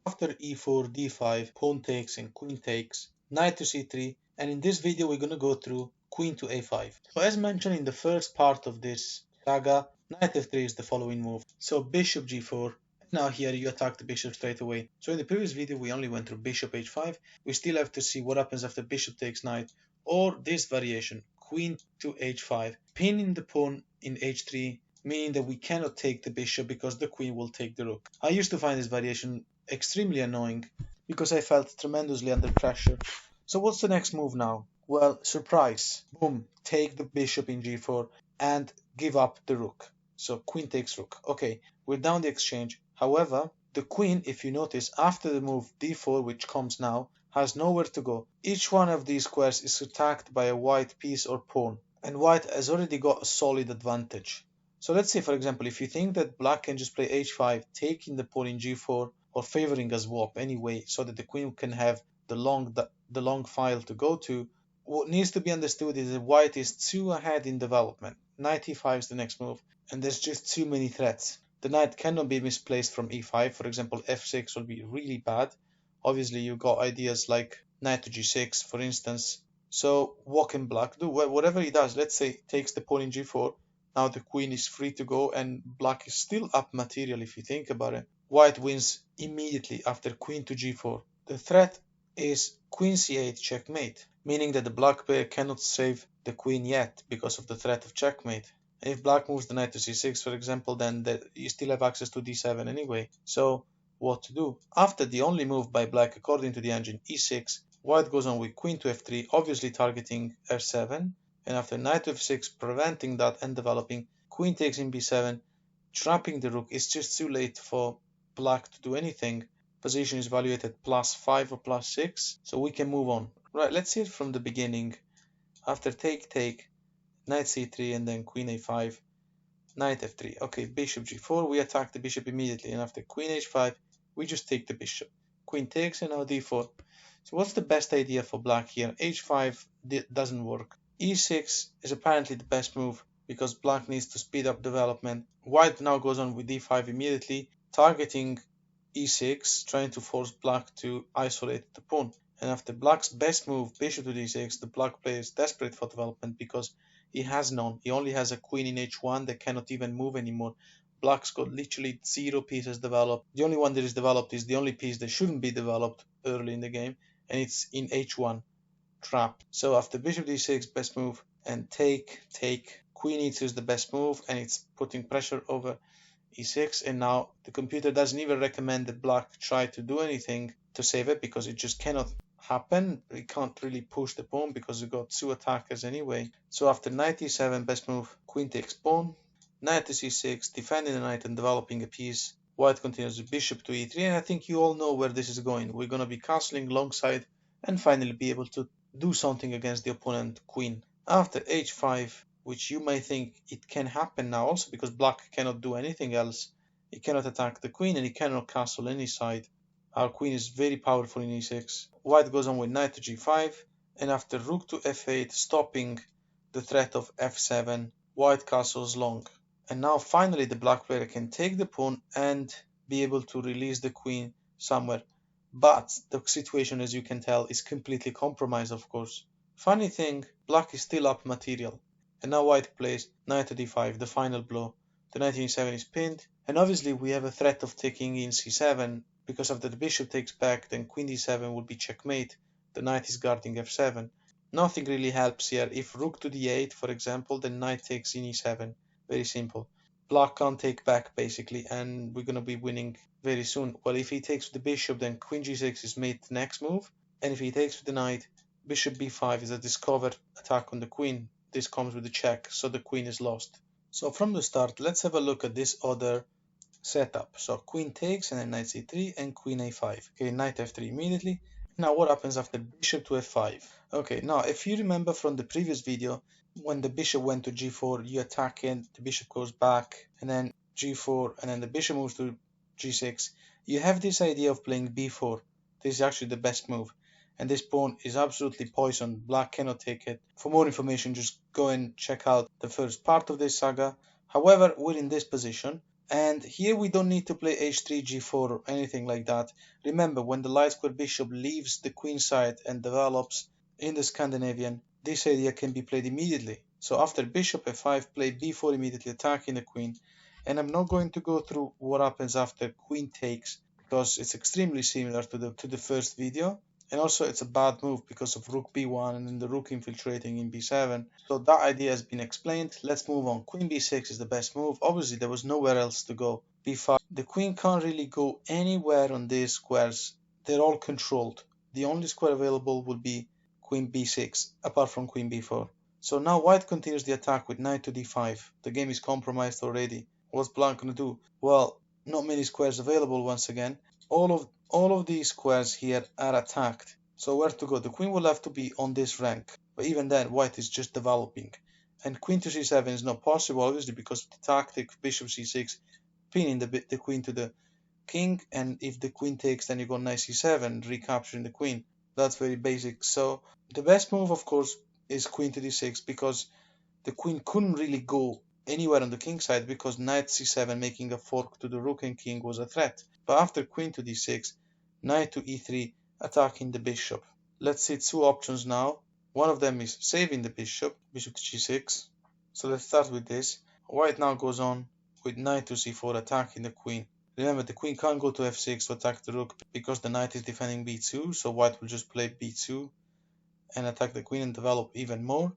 After e4, d5, pawn takes and queen takes, knight to c3, and in this video we're going to go through queen to a5. So as mentioned in the first part of this saga, knight f3 is the following move. So bishop g4, now here you attack the bishop straight away. So in the previous video we only went through bishop h5, we still have to see what happens after bishop takes knight, or this variation, queen to h5, pinning the pawn in h3, meaning that we cannot take the bishop because the queen will take the rook. I used to find this variation extremely annoying because I felt tremendously under pressure. So what's the next move now? Well, surprise, boom, take the bishop in g4 and give up the rook. So queen takes rook. Okay, we're down the exchange. However, the queen, if you notice, after the move d4, which comes now, has nowhere to go. Each one of these squares is attacked by a white piece or pawn, and white has already got a solid advantage. So let's say, for example, if you think that black can just play h5, taking the pawn in g4, or favoring a swap anyway, so that the queen can have the long file to go to, what needs to be understood is that white is too ahead in development. Knight e5 is the next move, and there's just too many threats. The knight cannot be misplaced from e5. For example, f6 will be really bad. Obviously, you got ideas like knight to g6, for instance. So what can black do? Well, whatever he does, let's say takes the pawn in g4. Now the queen is free to go, and black is still up material if you think about it. White wins immediately after queen to g4. The threat is queen c8 checkmate, meaning that the black player cannot save the queen yet because of the threat of checkmate. And if black moves the knight to c6, for example, then you still have access to d7 anyway. So what to do? After the only move by black according to the engine, e6, white goes on with queen to f3, obviously targeting f7, and after knight to f6, preventing that and developing, queen takes in b7, trapping the rook. It's just too late for black to do anything. Position is valued at +5 or +6, so we can move on. Right, let's see it from the beginning. After take, knight c3, and then queen a5, knight f3. Okay, bishop g4, we attack the bishop immediately, and after queen h5, we just take the bishop. Queen takes, and now d4. So what's the best idea for black here? h5 doesn't work. e6 is apparently the best move because black needs to speed up development. White now goes on with d5 immediately, targeting e6, trying to force black to isolate the pawn. And after black's best move, bishop to d6, the black player is desperate for development because he has none. He only has a queen in h1 that cannot even move anymore. Black's got literally 0 pieces developed. The only one that is developed is the only piece that shouldn't be developed early in the game, and it's in h1, trapped. So after bishop d6, best move, and take, queen e2 is the best move, and it's putting pressure over e6, and now the computer doesn't even recommend that black try to do anything to save it because it just cannot happen. It can't really push the pawn because we got 2 attackers anyway. So after knight e7, best move, queen takes pawn, knight to c6, defending the knight and developing a piece. White continues with bishop to e3, and I think you all know where this is going. We're going to be castling longside and finally be able to do something against the opponent queen. After h5, which you may think it can happen now also because black cannot do anything else. He cannot attack the queen and he cannot castle any side. Our queen is very powerful in e6. White goes on with knight to g5, and after rook to f8, stopping the threat of f7, white castles long. And now finally the black player can take the pawn and be able to release the queen somewhere. But the situation, as you can tell, is completely compromised, of course. Funny thing, black is still up material. And now white plays knight to d5, the final blow. The knight in e7 is pinned, and obviously we have a threat of taking in c7, because after the bishop takes back, then queen d7 would be checkmate. The knight is guarding f7. Nothing really helps here. If rook to d8, for example, then knight takes in e7. Very simple. Black can't take back, basically, and we're going to be winning very soon. Well, if he takes with the bishop, then queen g6 is made the next move, and if he takes with the knight, bishop b5 is a discovered attack on the queen. This comes with a check, so the queen is lost. So from the start, let's have a look at this other setup. So queen takes, and then knight c3, and queen a5. Okay, knight f3 immediately. Now what happens after bishop to f5? Okay, now if you remember from the previous video, when the bishop went to g4, you attack it, the bishop goes back, and then g4, and then the bishop moves to g6. You have this idea of playing b4. This is actually the best move. And this pawn is absolutely poisoned. Black cannot take it. For more information, just go and check out the first part of this saga. However, we're in this position. And here we don't need to play h3, g4 or anything like that. Remember, when the light square bishop leaves the queen side and develops in the Scandinavian, this idea can be played immediately. So after bishop f5, play b4 immediately, attacking the queen. And I'm not going to go through what happens after queen takes, because it's extremely similar to the first video. And also it's a bad move because of rook b1 and then the rook infiltrating in b7. So that idea has been explained. Let's move on. Queen b6 is the best move. Obviously there was nowhere else to go. b5. The queen can't really go anywhere on these squares. They're all controlled. The only square available would be queen b6, apart from queen b4. So now white continues the attack with knight to d5. The game is compromised already. What's black gonna do? Well, not many squares available once again. All of these squares here are attacked. So where to go? The queen will have to be on this rank. But even then, white is just developing. And queen to c7 is not possible, obviously, because of the tactic bishop c6, pinning the queen to the king. And if the queen takes, then you go knight c7, recapturing the queen. That's very basic. So the best move, of course, is queen to d6, because the queen couldn't really go anywhere on the king side, because knight c7 making a fork to the rook and king was a threat. But after queen to d6, knight to e3, attacking the bishop. Let's see two options now. One of them is saving the bishop, bishop to g6. So let's start with this. White now goes on with knight to c4, attacking the queen. Remember, the queen can't go to f6 to attack the rook because the knight is defending b2, so white will just play b2 and attack the queen and develop even more.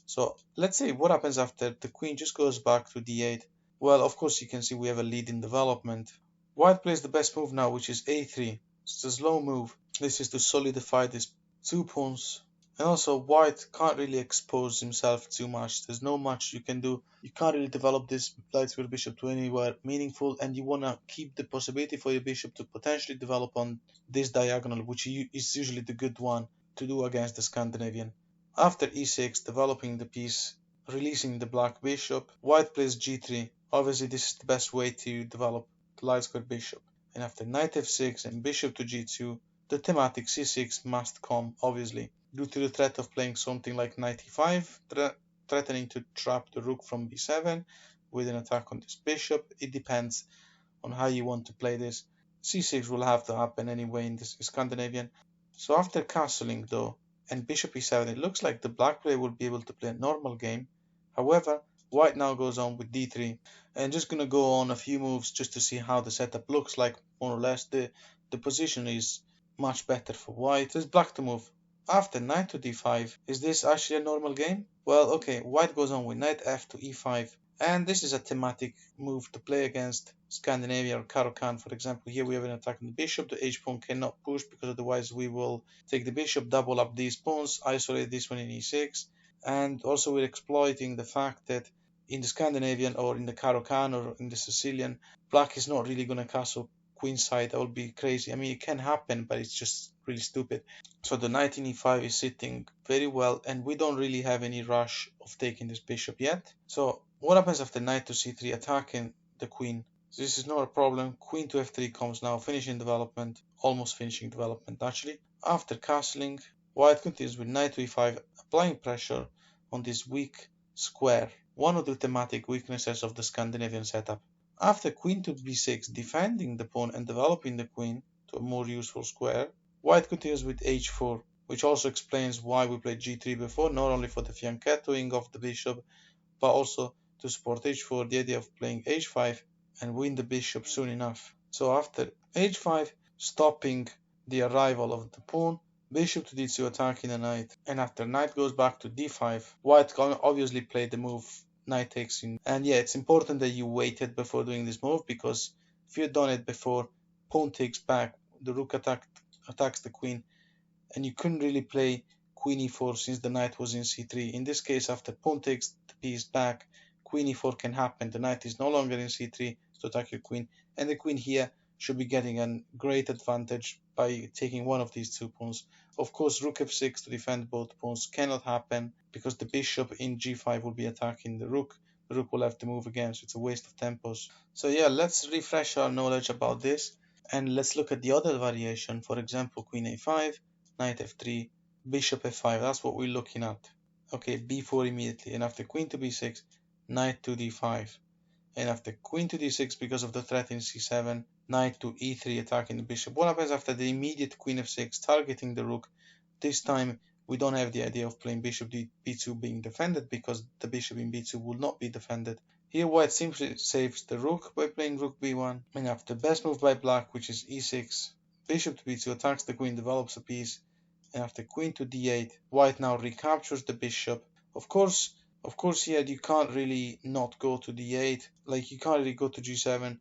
So let's see what happens after the queen just goes back to d8. Well, of course, you can see we have a lead in development. White plays the best move now, which is a3. It's a slow move. This is to solidify these two pawns. And also, white can't really expose himself too much. There's no much you can do. You can't really develop this light square bishop to anywhere meaningful, and you want to keep the possibility for your bishop to potentially develop on this diagonal, which is usually the good one to do against the Scandinavian. After e6, developing the piece, releasing the black bishop, white plays g3. Obviously, this is the best way to develop the light square bishop. And after knight f6 and bishop to g2, the thematic c6 must come, obviously, due to the threat of playing something like knight e5, threatening to trap the rook from b7 with an attack on this bishop. It depends on how you want to play this. c6 will have to happen anyway in this Scandinavian. So after castling though, and bishop e7, it looks like the black player will be able to play a normal game. However, white now goes on with d3. And just gonna go on a few moves just to see how the setup looks like, more or less. The position is much better for white. There's black to move. After knight to d5, is this actually a normal game? Well, okay, white goes on with knight f to e5. And this is a thematic move to play against Scandinavia or Qa5, for example. Here we have an attack on the bishop. The h pawn cannot push because otherwise we will take the bishop, double up these pawns, isolate this one in e6. And also we're exploiting the fact that in the Scandinavian or in the Qa5 or in the Sicilian, black is not really going to castle queenside. That would be crazy. I mean, it can happen, but it's just really stupid. So the knight in e5 is sitting very well, and we don't really have any rush of taking this bishop yet. So what happens after knight to c3, attacking the queen? So this is not a problem. Queen to f3 comes now, finishing development, almost finishing development actually. After castling, white continues with knight to e5, applying pressure on this weak square, one of the thematic weaknesses of the Scandinavian setup. After queen to b6, defending the pawn and developing the queen to a more useful square, white continues with h4, which also explains why we played g3 before, not only for the fianchettoing of the bishop, but also to support h4, the idea of playing h5 and win the bishop soon enough. So after h5, stopping the arrival of the pawn, bishop to d2, attacking the knight, and after knight goes back to d5, white can obviously play the move knight takes in. And yeah, it's important that you waited before doing this move, because if you had done it before, pawn takes back, the rook attacks the queen, and you couldn't really play queen e4 since the knight was in c3. In this case, after pawn takes the piece back, queen e4 can happen. The knight is no longer in c3 to attack your queen, and the queen here should be getting a great advantage by taking one of these two pawns. Of course, rook f6 to defend both pawns cannot happen because the bishop in g5 will be attacking the rook. The rook will have to move again, so it's a waste of tempos. So yeah, let's refresh our knowledge about this, and let's look at the other variation. For example, queen a5, knight f3, bishop f5. That's what we're looking at. Okay, b4 immediately, and after queen to b6, knight to d5. And after queen to d6, because of the threat in c7, knight to e3 attacking the bishop. What happens after the immediate queen f6 targeting the rook? This time we don't have the idea of playing bishop b2 being defended, because the bishop in b2 will not be defended. Here white simply saves the rook by playing rook b1, and after best move by black, which is e6, bishop to b2 attacks the queen, develops a piece, and after queen to d8, white now recaptures the bishop. Of course, yeah, you can't really not go to d8, like you can't really go to g7,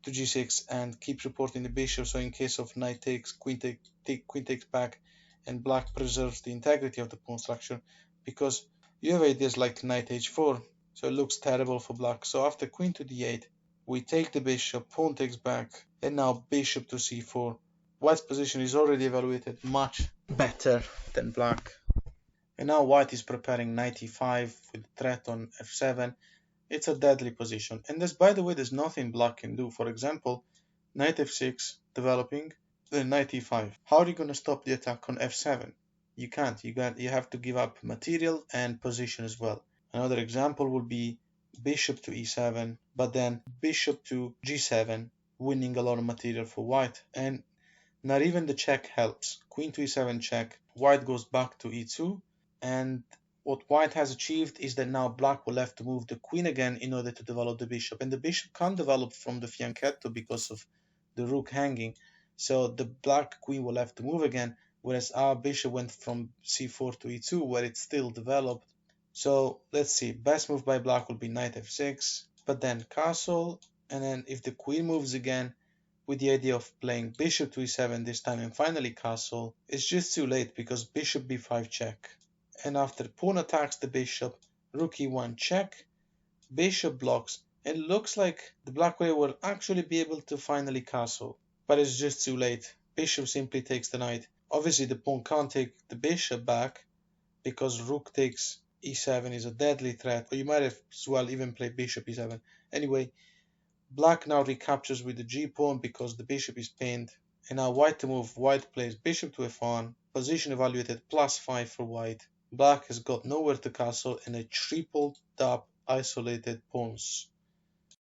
to g6 and keep supporting the bishop, so in case of knight takes, queen takes back, and black preserves the integrity of the pawn structure, because you have ideas like knight h4, so it looks terrible for black. So after queen to d8, we take the bishop, pawn takes back, and now bishop to c4. White's position is already evaluated much better than black. And now white is preparing knight e5 with threat on f7. It's a deadly position. And there's, by the way, there's nothing black can do. For example, knight f6 developing, then knight e5. How are you going to stop the attack on f7? You can't. You have to give up material and position as well. Another example would be bishop to e7, but then bishop to g7, winning a lot of material for white. And not even the check helps. Queen to e7 check. White goes back to e2, and what white has achieved is that now black will have to move the queen again in order to develop the bishop, and the bishop can't develop from the fianchetto because of the rook hanging, so the black queen will have to move again, whereas our bishop went from c4 to e2 where it still developed. So let's see, best move by black will be knight f6, but then castle, and then if the queen moves again, with the idea of playing bishop to e7 this time and finally castle, it's just too late because bishop b5 check. And after pawn attacks the bishop, rook e1 check, bishop blocks, and it looks like the black player will actually be able to finally castle. But it's just too late. Bishop simply takes the knight. Obviously the pawn can't take the bishop back because rook takes e7 is a deadly threat, or you might as well even play bishop e7. Anyway, black now recaptures with the g-pawn because the bishop is pinned. And now white to move, white plays bishop to f1, position evaluated +5 for white. Black has got nowhere to castle and a tripled up isolated pawns.